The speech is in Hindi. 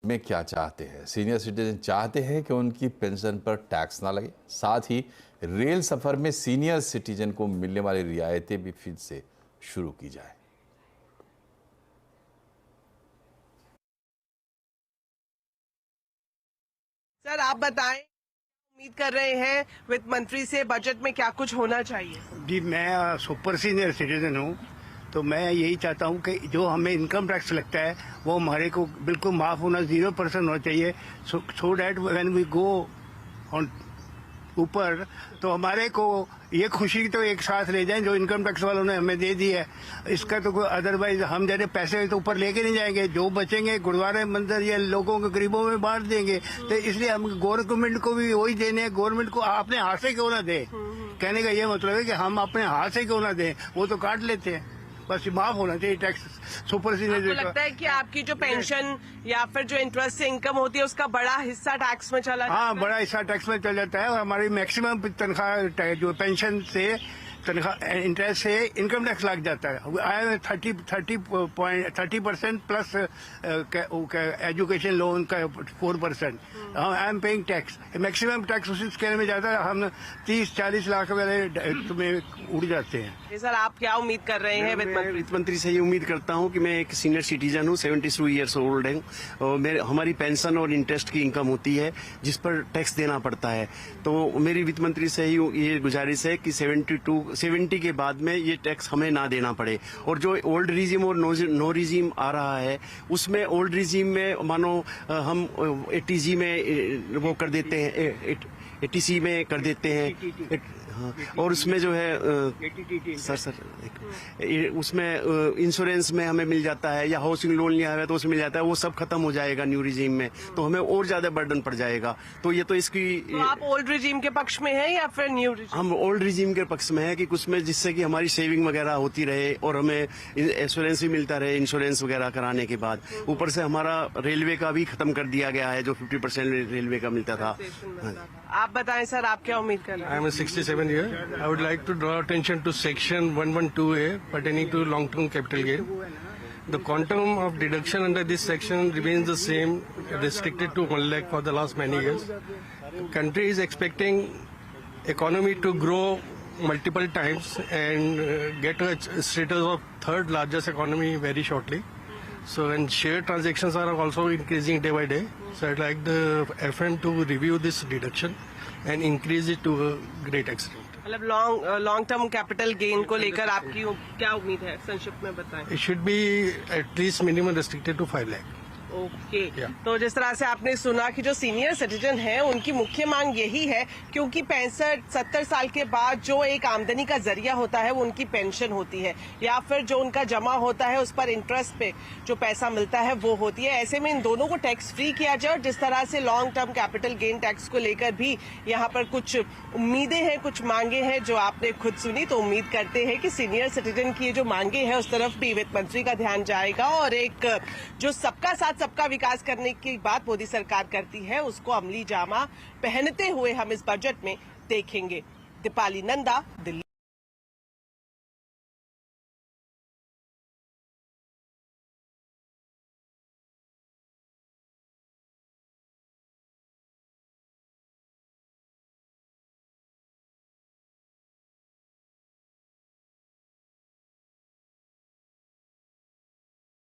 में क्या चाहते हैं? सीनियर सिटीजन चाहते हैं कि उनकी पेंशन पर टैक्स ना लगे, साथ ही रेल सफर में सीनियर सिटीजन को मिलने वाली रियायतें भी फिर से शुरू की जाए। सर आप बताएं, उम्मीद कर रहे हैं वित्त मंत्री से बजट में क्या कुछ होना चाहिए? जी, मैं सुपर सीनियर सिटीजन हूँ, तो मैं यही चाहता हूँ कि जो हमें इनकम टैक्स लगता है वो हमारे को बिल्कुल माफ़ होना 0% होना चाहिए, so that when we go on ऊपर तो हमारे को ये खुशी तो एक साथ ले जाएं जो इनकम टैक्स वालों ने हमें दे दी है। इसका तो कोई अदरवाइज हम जैसे पैसे तो ऊपर लेके नहीं जाएंगे, जो बचेंगे गुरुद्वारे मंदिर या लोगों के गरीबों में बांट देंगे। तो इसलिए हम गवर्नमेंट को भी वही देने हैं, गवर्नमेंट को अपने हाथ से क्यों ना दे। कहने का ये मतलब है कि हम अपने हाथ से क्यों ना दें, वो तो काट लेते हैं। बस माफ होना चाहिए टैक्स सुपर सीनियर। आपको लगता है कि आपकी जो पेंशन या फिर जो इंटरेस्ट से इनकम होती है उसका बड़ा हिस्सा टैक्स में चला जाता है? हाँ, बड़ा हिस्सा टैक्स में चल जाता है और हमारी मैक्सिमम तनख्वाह जो पेंशन से तनख्वाह इंटरेस्ट से इनकम टैक्स लग जाता है। I am 30% plus education loan का 4%। I am paying tax, maximum tax उसी स्केल में जाता है। हम 30-40 लाख वाले तुम्हें उड़ जाते हैं। सर आप क्या उम्मीद कर रहे हैं वित्त मंत्री से ये उम्मीद करता हूँ कि मैं एक सीनियर सिटीजन हूँ, 72 ईयर्स ओल्ड हूँ और हमारी पेंशन और इंटरेस्ट की इनकम होती है जिस पर टैक्स देना पड़ता है। तो मेरी वित्त मंत्री से ही ये गुजारिश है कि 70 के बाद में ये टैक्स हमें ना देना पड़े। और जो ओल्ड रिजीम और नो रिजीम आ रहा है उसमें ओल्ड रिजीम में मानो हम 80G में वो कर देते हैं, 80C में कर देते हैं। हाँ, और उसमें जो है सर उसमें इंश्योरेंस में हमें मिल जाता है या हाउसिंग लोन लिया है तो उसमें मिल जाता है। वो सब खत्म हो जाएगा न्यू रिजीम में, तो हमें और ज्यादा बर्डन पड़ जाएगा। तो ये तो इसकी तो आप ओल्ड रिजीम के पक्ष में हैं या फिर न्यू रिजीम? हम ओल्ड रिजीम के पक्ष में है कि कुछ में जिससे कि हमारी सेविंग वगैरह होती रहे और हमें इंश्योरेंस भी मिलता रहे इंश्योरेंस वगैरह कराने के बाद। ऊपर से हमारा रेलवे का भी खत्म कर दिया गया है जो 50% रेलवे का मिलता था। आप बताएं सर, आप क्या उम्मीद कर रहे हैं? I am 67 year. I would like to draw attention to section 112A pertaining to long-term capital gain. The quantum of deduction under this section remains the same, restricted to 1 lakh for the last many years. The country is expecting economy to grow multiple times and get a status of third largest economy very shortly. So, and share transactions are also increasing day by day. So, I'd like the FM to review this deduction and increase it to a great extent. मतलब लॉन्ग टर्म कैपिटल गेन को लेकर आपकी क्या उम्मीद है, संक्षिप्त में बताएं। It should be at least minimum restricted to 5 lakh. Okay तो जिस तरह से आपने सुना कि जो सीनियर सिटीजन है उनकी मुख्य मांग यही है, क्योंकि 65-70 साल के बाद जो एक आमदनी का जरिया होता है वो उनकी पेंशन होती है या फिर जो उनका जमा होता है उस पर इंटरेस्ट पे जो पैसा मिलता है वो होती है। ऐसे में इन दोनों को टैक्स फ्री किया जाए और जिस तरह से long term capital gain tax को लेकर भी यहाँ पर कुछ उम्मीदें हैं, कुछ मांगे हैं जो आपने खुद सुनी। तो उम्मीद करते हैं कि सीनियर सिटीजन की जो मांगे हैं उस तरफ भी वित्त मंत्री का ध्यान जाएगा और एक जो सबका साथ सबका विकास करने की बात मोदी सरकार करती है उसको अमली जामा पहनते हुए हम इस बजट में देखेंगे। दीपाली नंदा, दिल्ली।